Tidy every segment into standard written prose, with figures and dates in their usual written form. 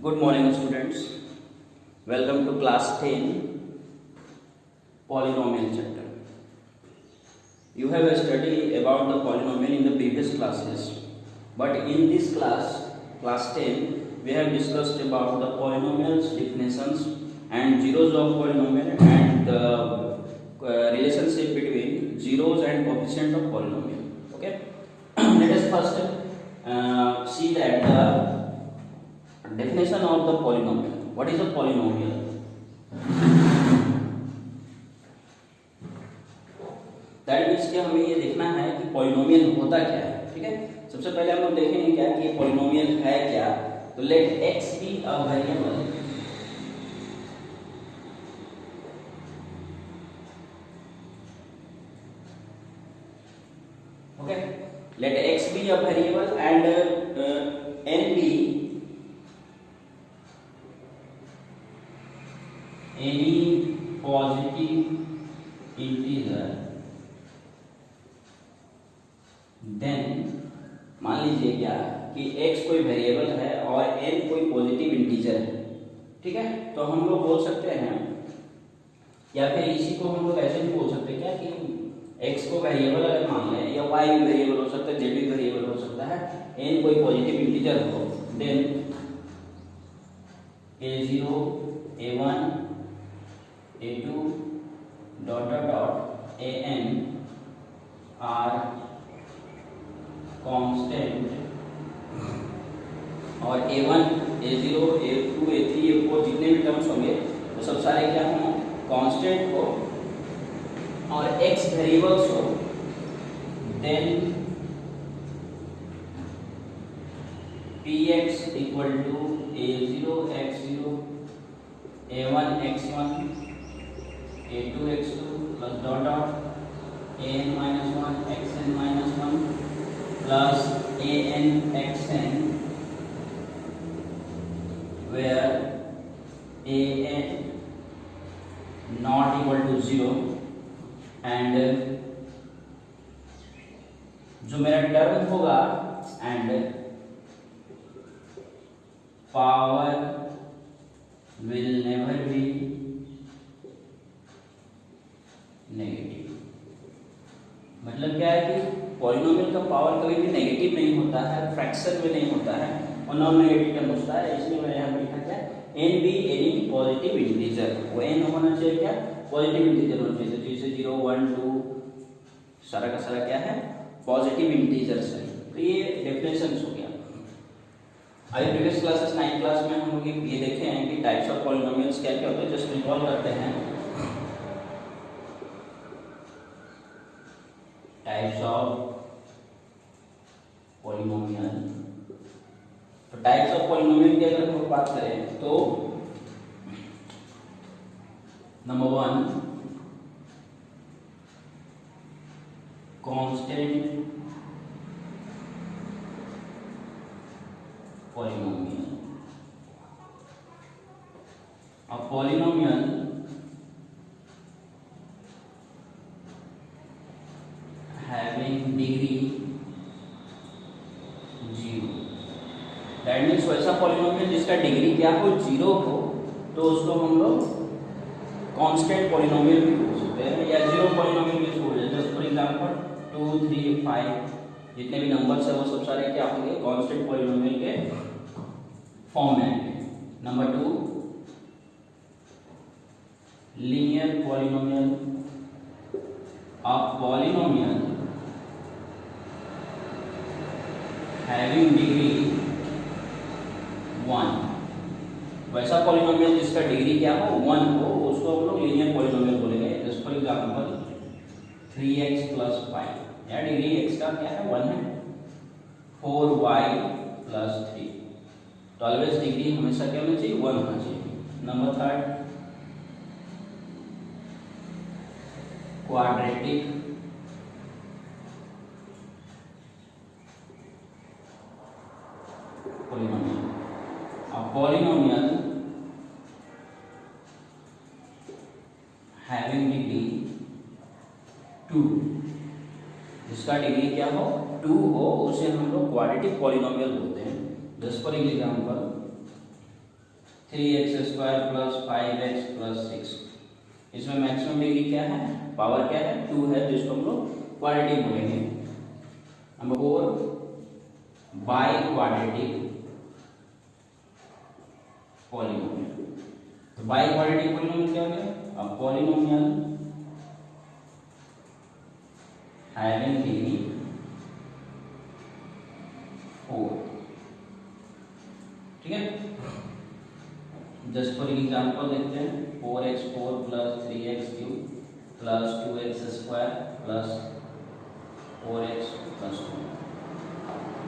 Good morning, students. Welcome to class 10 polynomial chapter. You have studied about the polynomial in the previous classes, but in this class 10, we have discussed about the polynomials definitions and zeros of polynomial and the relationship between zeros and coefficient of polynomial. Okay, let us first see that the definition of the polynomial. What is a polynomial? That means कि हमें ये देखना है कि polynomial होता क्या है. ठीक है, सबसे पहले हम लोग देखेंगे क्या कि ये पॉलिनोमियल है क्या. तो let x be a variable. Okay, let x be a variable and n be any positive integer, then मान लीजिए क्या कि x कोई वेरिएबल है और n कोई पॉजिटिव इंटीजर है. ठीक है, तो हम लोग बोल सकते हैं या फिर इसी को हम लोग ऐसे भी बोल सकते हैं क्या कि x को वेरिएबल अगर मान लें या y भी वेरिएबल हो सकता है, z भी वेरिएबल हो सकता है, n कोई पॉजिटिव इंटीजर हो, then a0 a1 a2 dot dot dot an are constant और a1 a0 a2 a3 a4 जितने भी टर्म्स होंगे वो सब सारे क्या हों, कांस्टेंट हो और x वेरिएबल्स हो. Then px equal to a0 x0 a1 x1 a2 x2 plus dot dot an minus 1 xn minus 1 plus an xn where an not equal to 0 and जो मेरा टर्म होगा and power will never be negative. मतलब क्या है कि polynomial का power कभी भी नेगेटिव नहीं होता है, फ्रैक्शन में नहीं होता है और नॉन नेगेटिव टर्म होता है. इसलिए मैंने यहाँ पर लिखा क्या, n be any positive integer. वो एन होना चाहिए क्या, पॉजिटिव इंटीजर होना चाहिए. जैसे 0 1 2 सारा का सारा क्या है, पॉजिटिव इंटीजर्स है. तो ये डेफिनेशन हो गया. अभी प्रीवियस क्लासेस 9 क्लास में हम लोग ये देखे हैं कि टाइप्स ऑफ पॉलिनोमियल्स क्या क्या होते हैं. जस्ट रिकॉल करते हैं टाइप्स ऑफ पॉलिनोमियल. तो टाइप्स ऑफ पॉलिनोमियल की अगर हम बात करें तो number 1 constant polynomial. A polynomial having degree 0. That means वैसा पॉलिनोमियल जिसका डिग्री क्या हो, 0 हो, तो उसको हम लोग कांस्टेंट पॉलिनोमियल भी बोल सकते हैं या जीरो पॉलिनोमियल भी बोल सकते हैं. जस्ट फॉर एग्जांपल 2 3 5 जितने भी नंबर्स है वो सब सारे क्या होंगे, कांस्टेंट पॉलिनोमियल के फॉर्म में आएंगे. Number 2 linear polynomial. A polynomial having degree 1. वैसा पॉलिनोमियल जिसका डिग्री क्या हो, 1 हो, उसको हम लोग लीनियर पॉलिनोमियल बोलेंगे. जस्ट फॉर एग्जांपल 3x + 5 या डिग्री x का क्या है, 1 है. 4y + 3. तो ऑलवेज डिग्री हमेशा क्या होना चाहिए, 1 होना चाहिए. Number 3 quadratic polynomial. A polynomial having degree 2. जिसका डिग्री क्या हो, 2 हो, उसे हम लोग क्वाड्रेटिक पॉलिनोमियल बोलते हैं. Just for example 3x² plus 5x plus 6। इसमें मैक्सिमम डिग्री क्या है, पावर क्या है, 2 है, तो इसको हम लोग क्वाड्रेटिक बोलेंगे। Number 4 by quadratic polynomial. तो बाई क्वाड्रेटिक पॉलिनोमियल क्या हो गया, अ पॉलिनोमियल हैविंग डिग्री 4। ठीक है, जस्ट फॉर एग्जांपल देखते हैं 4x4 plus 3x³ plus 2x² plus 4x plus 2।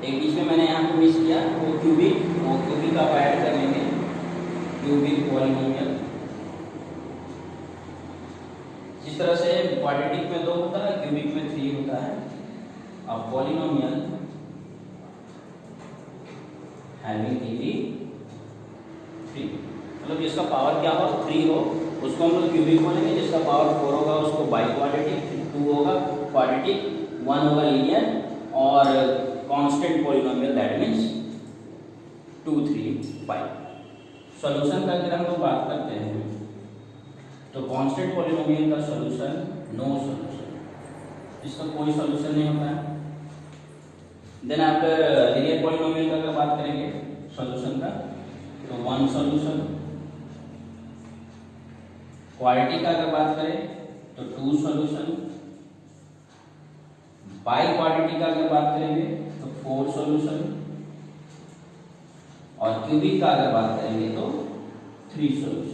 एक बीच में मैंने यहाँ पे मिस किया, वो क्यूबिक आप ऐड कर लेंगे, क्यूबिक पॉलिनोमियल। जिस तरह से क्वाड्रेटिक में 2 होता है, क्यूबिक में 3 होता है। अब पॉलिनोमियल हैविंग डिग्री 3, मतलब जिसका पावर क्या हो, 3 हो, उसको हम लोग क्यूबिक बोलेंगे। जिसका पावर 4 होगा उसको बाई क्वाड्रेटिक, 2 होगा क्वाड्रेटिक, 1 होगा लीनियर, और constant polynomial that means 2, 3, 5। Solution का अगर हम लोग बात करते हैं तो कांस्टेंट पॉलिनोमियल का सॉल्यूशन नो सॉल्यूशन, इसका कोई सॉल्यूशन नहीं होता है। देन आफ्टर लीनियर पॉलिनोमियल का अगर बात करेंगे सॉल्यूशन का, तो 1 सॉल्यूशन। क्वाड्रेटिक का अगर बात करें तो 2 सॉल्यूशन। बाई क्वाड्रेटिक का अगर बात करेंगे तो 4 सॉल्यूशन, और क्यूबिक का अगर बात करेंगे तो 3 सॉल्यूशन।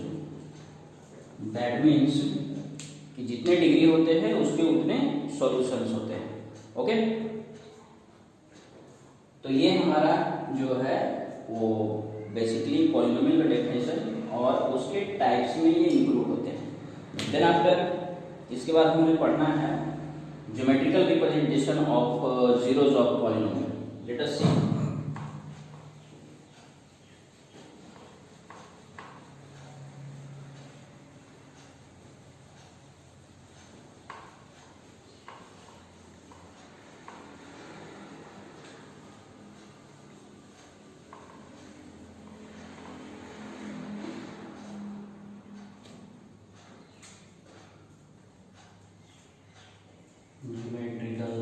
दैट मीन्स कि जितने डिग्री होते हैं उसके उतने सॉल्यूशंस होते हैं। ओके, तो ये हमारा जो है वो बेसिकली पॉलिनोमियल का डेफिनेशन और उसके टाइप्स में ये इंक्लूड होते हैं। देन आफ्टर इसके बाद हमें पढ़ना है geometrical representation of zeros of polynomial. Let us see. Geometrical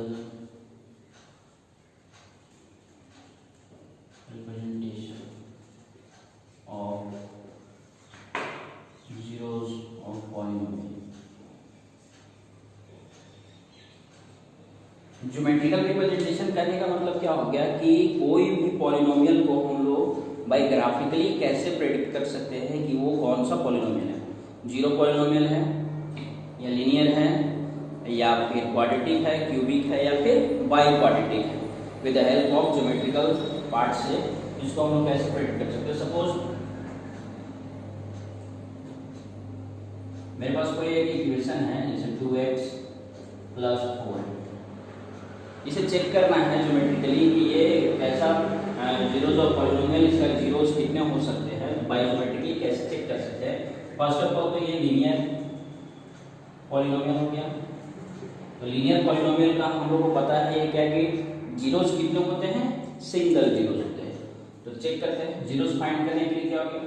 representation of zeros of polynomial। Geometrical representation करने का मतलब क्या हो गया कि कोई भी पॉलिनोमियल को हम लोग बाय ग्राफिकली कैसे प्रेडिक्ट कर सकते हैं कि वो कौन सा पॉलिनोमियल है। जीरो पॉलिनोमियल है या लीनियर है या फिर क्वाड्रेटिक है, क्यूबिक है या फिर बाई क्वाड्रेटिक है। With the help of geometrical path से इसको हम लोग कैसे प्रेडिक्ट कर सकते हैं। सपोज मेरे पास कोई एक इक्वेशन है जैसे 2x प्लस 4, इसे चेक करना है ज्योमेट्रिकली कि ये कैसा जीरोस ऑफ पॉलिनोमियल, इसका जीरोस कितने हो सकते हैं, बायोमेट्रिकली कैसे चेक कर सकते हैं। फर्स्ट ऑफ ऑल तो ये लीनियर पॉलिनोमियल हो गया। तो लीनियर पॉलिनोमियल का हम लोग को पता है क्या कि जीरोस कितने होते हैं, सिंगल जीरोस होते हैं। तो चेक करते हैं जीरोस फाइंड करने के लिए क्या हो गया,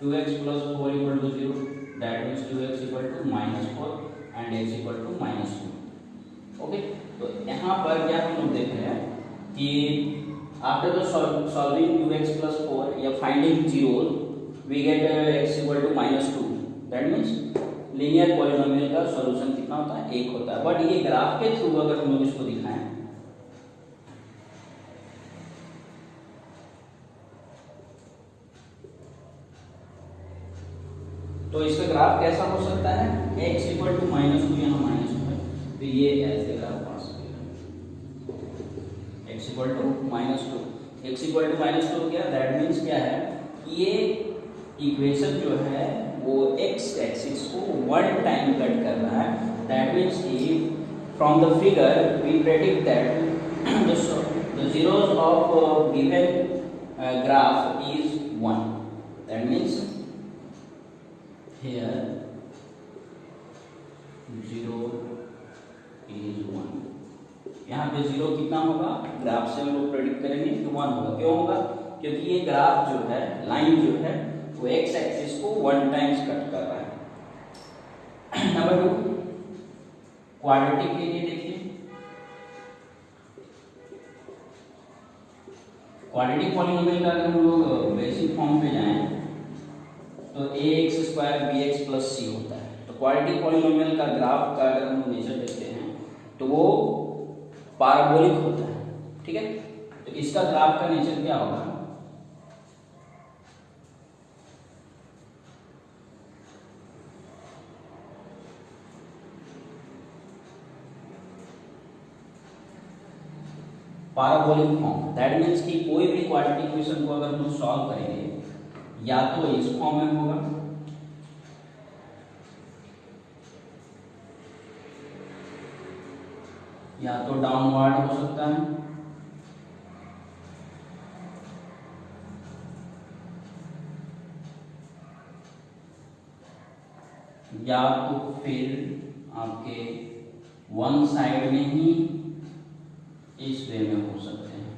2x plus 4 equal to 0, that means 2x equal to -4 and x equal to -2। Okay, तो यहाँ पर क्या हम लोग देख रहे हैं कि after the solving 2x plus 4 या finding zeros we get x equal to -2। That means linear polynomial का सॉल्यूशन कितना होता है, 1 होता है। बट ये ग्राफ के थ्रू अगर हम लोग इसको दिखाएं तो इसका ग्राफ कैसा हो सकता है, x इक्वल टू -2, यहाँ -2 है, तो ये ऐसे ग्राफ बन सकता है। x equal to -2, x equal to -2 हो गया। दैट मीन्स क्या है कि ये इक्वेशन जो है वो x एक्सिस को 1 टाइम कट कर रहा है। दैट मीन्स कि from the figure we predict that the zeros of given graph is 1. That means here 0 is 1. यहाँ पे 0 कितना होगा, ग्राफ से हम लोग प्रेडिक्ट करेंगे कि 1 होगा। क्यों होगा, क्योंकि ये ग्राफ जो है, लाइन जो है वो एक्स एक्सिस को 1 टाइम्स कट कर रहा है। नंबर 2 क्वाड्रेटिक के लिए देखिए, क्वाड्रेटिक पॉलिनोमियल का अगर हम लोग बेसिक फॉर्म पे जाएं तो ax² bx + c होता है। तो क्वाड्रेटिक पॉलिनोमियल का ग्राफ का अगर हम लोग नेचर देखते हैं तो वो पैराबोलिक होता है, ठीक है। तो इसका ग्राफ का नेचर क्या होगा, पैराबोलिक फॉर्म। दैट मीन्स कि कोई भी क्वाड्रेटिक इक्वेशन को अगर हम सॉल्व करेंगे या तो इस फॉर्म में होगा या तो डाउनवर्ड हो सकता है या तो फिर आपके वन साइड में ही इस वे में हो सकते हैं।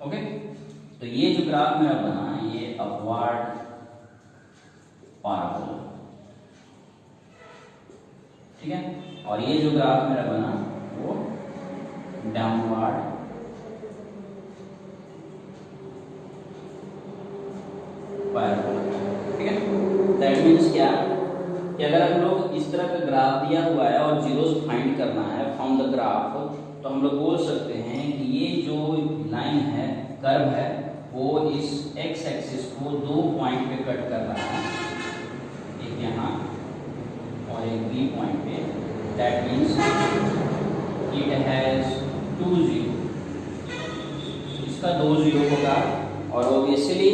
ओके, तो ये जो ग्राफ मेरा बना ये अपवर्ड पैराबोला, ठीक है, और ये जो ग्राफ मेरा बना वो डाउनवर्ड पैराबोला, ठीक है। दैट मीन्स क्या कि अगर हम लोग इस तरह का ग्राफ दिया हुआ है और जीरोस फाइंड करना है फ्रॉम द ग्राफ, तो हम लोग बोल सकते हैं कि ये जो लाइन है, कर्व है, वो इस एक्स एक्सिस को 2 पॉइंट पे कट कर रहा है, एक यहाँ और एक बी पॉइंट पे। That means it has 2 zero, इसका 2 जीरो होगा और ऑब्वियसली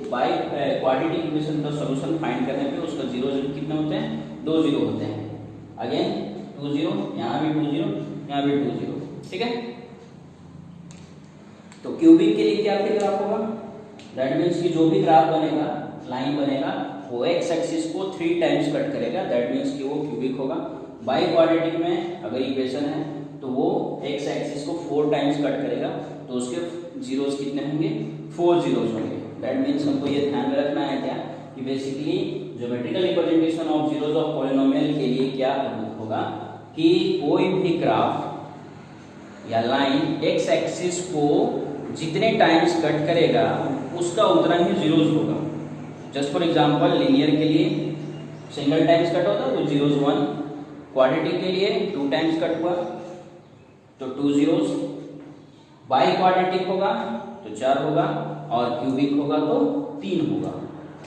बाई क्वाड्रेटिक इक्वेशन का सॉल्यूशन फाइंड करने पे उसका जीरो कितने होते हैं, 2 जीरो होते हैं। अगेन 2 जीरो, यहाँ भी 2 जीरो, यहाँ भी 2 जीरो, ठीक है। तो क्यूबिक के लिए क्या फिर ग्राफ होगा, दैट मीन्स कि जो भी ग्राफ बनेगा, लाइन बनेगा, वो एक्स एक्सिस को 3 टाइम्स कट करेगा। दैट मीन्स कि वो क्यूबिक होगा। बाई क्वाड्रेटिक में अगर इक्वेशन है तो वो एक्स एक्सिस को 4 टाइम्स कट करेगा, तो उसके जीरोस कितने होंगे, 4 जीरोस होंगे। दैट मीन्स हमको ये ध्यान में रखना है क्या कि basically geometrical representation of zeros of polynomial के लिए क्या होगा कि कोई भी ग्राफ या लाइन एक्स एक्सिस को जितने टाइम्स कट करेगा उसका उतना ही जीरोस होगा। जस्ट फॉर एग्जांपल लीनियर के लिए सिंगल टाइम्स कट होता है तो जीरोस 1, क्वाड्रेटिक के लिए 2 टाइम्स कट हुआ तो 2 जीरोस, बाई क्वाड्रेटिक होगा तो 4 होगा और क्यूबिक होगा तो 3 होगा।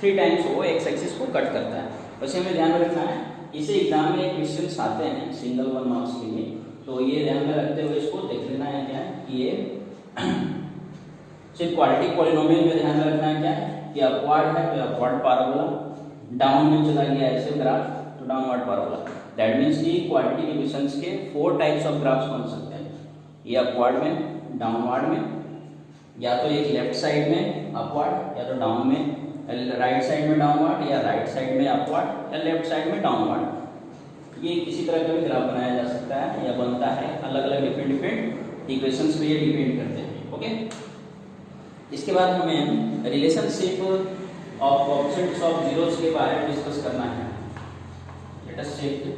3 टाइम्स वो एक्स एक्सिस को कट करता है। बस हमें ध्यान में रखना है, इसे एग्जाम में क्वेश्चन आते हैं सिंगल 1 मार्क्स के लिए, तो ये ध्यान में रखते हुए इसको देख लेना है क्या कि ये सिर्फ क्वाड्रेटिक पॉलिनोमियल में ध्यान में रखना है क्या कि अपवर्ड है तो अपवर्ड पैराबोला, डाउन में चला गया ऐसे ग्राफ तो डाउनवर्ड पैराबोला। दैट मीन्स कि क्वाड्रेटिक इक्वेशंस के 4 टाइप्स ऑफ ग्राफ्स बन सकते हैं, ये अपवर्ड में, डाउनवर्ड में, या तो एक लेफ्ट साइड में अपवर्ड या तो डाउन में, राइट साइड में डाउनवर्ड या राइट साइड में अपवर्ड या लेफ्ट साइड में डाउनवर्ड। ये किसी तरह का भी ग्राफ बनाया जा सकता है या बनता है, अलग अलग डिफरेंट इक्वेशंस पे ये डिपेंड करते हैं। ओके, इसके बाद हमें relationship of coefficients of zeros के बारे में डिस्कस करना है। Let us check.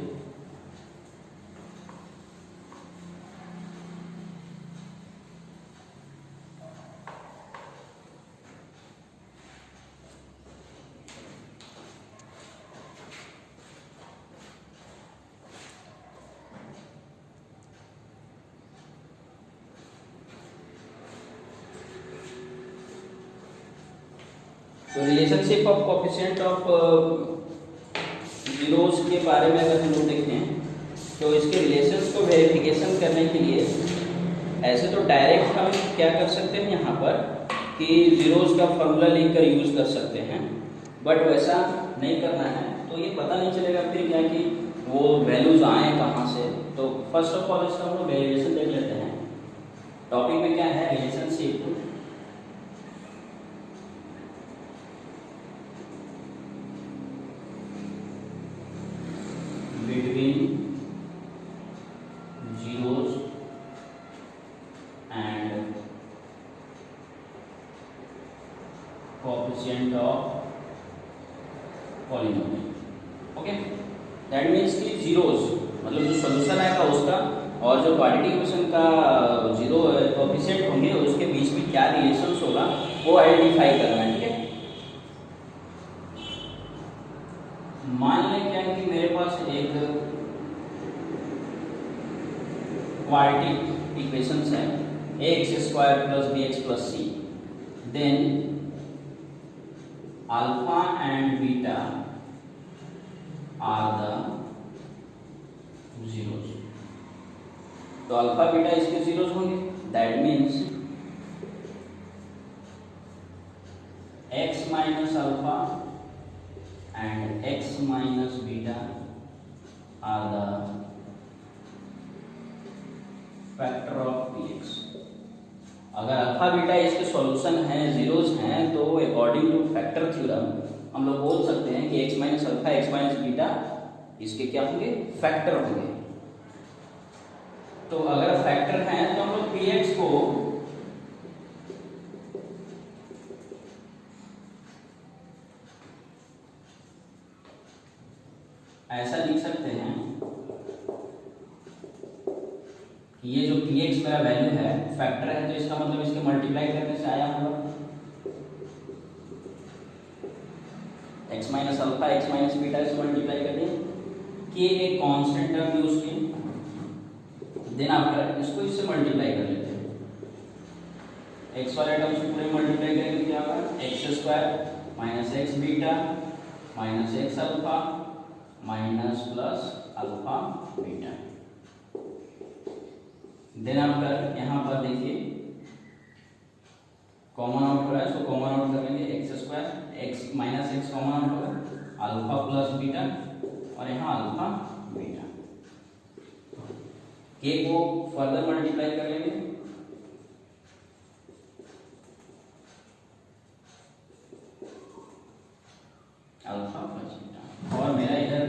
तो relationship of coefficient of zeros के बारे में अगर हम लोग देखें तो इसके रिलेशंस को वेरिफिकेशन करने के लिए ऐसे तो डायरेक्ट हम क्या कर सकते हैं यहाँ पर कि जीरोस का फॉर्मूला लिखकर यूज कर सकते हैं, बट वैसा नहीं करना है। तो ये पता नहीं चलेगा फिर क्या कि वो वैल्यूज आए कहाँ से। तो फर्स्ट ऑफ ऑल इसका हम लोग डेरिवेशन देख लेते हैं। टॉपिक में क्या है, relationship between zeros that means कि जीरोज, मतलब जो सोल्यूशन आएगा उसका और जो क्वाड्रेटिक इक्वेशन का जीरो कोएफिशिएंट होंगे उसके बीच में क्या रिलेशंस होगा वो आइडेंटिफाई करना है। ठीक है, मान लें क्या कि मेरे पास एक क्वाड्रेटिक इक्वेशंस है ax² + bx + c, then alpha and beta are the zeros। तो अल्फा बीटा इसके जीरोस होंगे, that means x minus alpha and x minus beta are the factor of px। अगर अल्फा बीटा इसके solution हैं, zeros हैं, तो according two factor theorem हम लोग बोल सकते हैं कि x minus alpha x minus beta इसके क्या होंगे, फैक्टर होंगे। तो अगर फैक्टर हैं तो हम लोग px को ऐसा लिख सकते हैं कि ये जो px मेरा वैल्यू है फैक्टर है, तो इसका मतलब इसके मल्टीप्लाई करने से आया होगा x minus alpha x minus beta से मल्टीप्लाई करते हैं कि एक कांस्टेंट टर्म यूज किए, देन आफ्टर इसको इससे मल्टीप्लाई कर लेते हैं, x वाले टर्म से पूरे मल्टीप्लाई करेंगे क्या होगा, x² minus x beta minus x alpha minus plus alpha beta. Then after यहाँ पर देखिए कॉमन आउट हो रहा है, इसको कॉमन आउट कर लेंगे, x² x minus x common out होगा, अल्फा प्लस बीटा और यहाँ अल्फा बीटा, के को फर्दर मल्टीप्लाई कर लेंगे, अल्फा प्लस बीटा, और मेरा इधर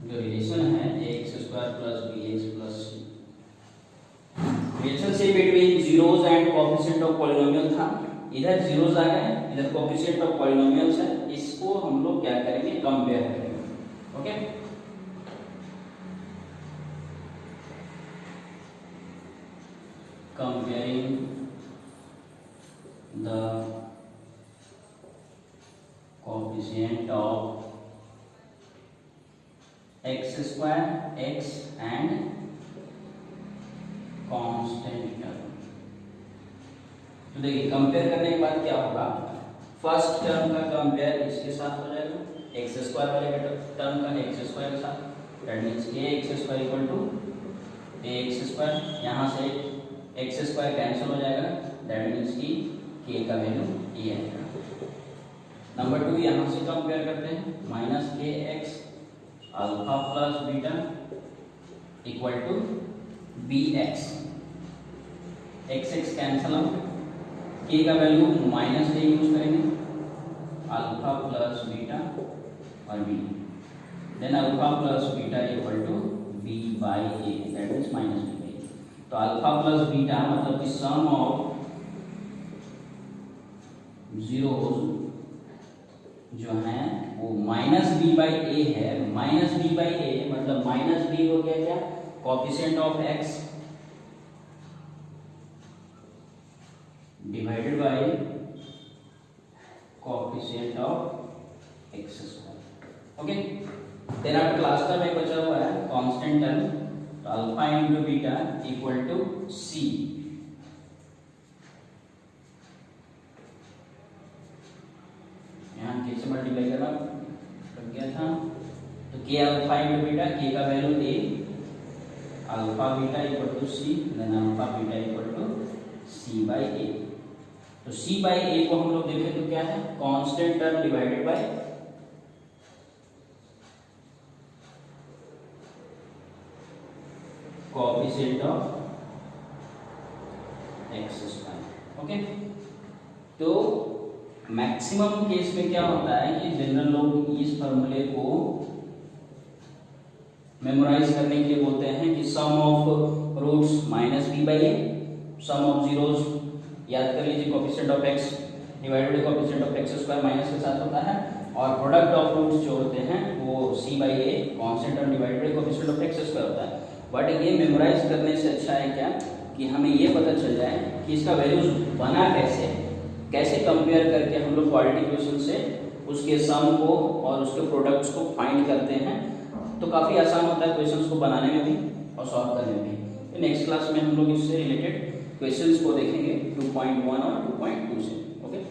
जो रिलेशन है ax² + bx + c, relationship between zeros and coefficient of polynomial था, इधर जीरोस आ गए, इधर कोएफिशिएंट ऑफ पॉलिनोमियल्स है, इसको हम लोग क्या करेंगे, कंपेयर करेंगे। Okay, comparing the coefficient of x² x and constant term. तो देखिए कंपेयर करने के बाद क्या होगा, फर्स्ट टर्म का कंपेयर इसके साथ हो जाएगा, x² वाले टर्म का x² के साथ, दैट मींस ax² = ax², यहाँ से x² कैंसिल हो जाएगा, दैट मींस कि k का वैल्यू ये आएगा। नंबर 2 यहाँ से कंपेयर करते हैं, -kx alpha plus beta = bx, x cancel out, k का वैल्यू -a यूज करेंगे, अल्फा प्लस बीटा और b, then alpha plus beta = b/a, that means -b/a। तो अल्फा प्लस बीटा मतलब कि सम ऑफ जीरोस जो हैं वो -b/a है, -b/a मतलब -b हो गया क्या, coefficient of x divided by coefficient of x²। Okay, then आपका लास्ट टर्म एक बचा हुआ है कांस्टेंट टर्म, तो अल्फा × बीटा = c, यहाँ k से मल्टीप्लाई करना कर गया था, तो k अल्फा × बीटा, k का value a, alpha beta = c, then alpha beta = c/a। तो c/a को हम लोग देखें तो क्या है, constant term divided by coefficient of x²। Okay, तो मैक्सिमम केस में क्या होता है कि जनरल लोग इस फॉर्मूले को मेमोराइज करने के लिए बोलते हैं कि sum of roots -b/a, sum of zeros याद कर लीजिए coefficient of x divided by coefficient of x² minus के साथ होता है, और प्रोडक्ट ऑफ रूट्स जो होते हैं वो C/A constant term divided by coefficient of x square होता है। बट ये मेमोराइज करने से अच्छा है क्या कि हमें ये पता चल जाए कि इसका वैल्यूज बना कैसे कंपेयर करके हम लोग क्वाड्रेटिक इक्वेशन से उसके सम को और उसके प्रोडक्ट्स को फाइंड करते हैं। तो काफ़ी आसान होता है क्वेश्चंस को बनाने में भी और सॉल्व करने में भी। नेक्स्ट क्लास में हम लोग इससे रिलेटेड क्वेश्चंस को देखेंगे 2.1 और 2.2 से। Okay,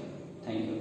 thank you.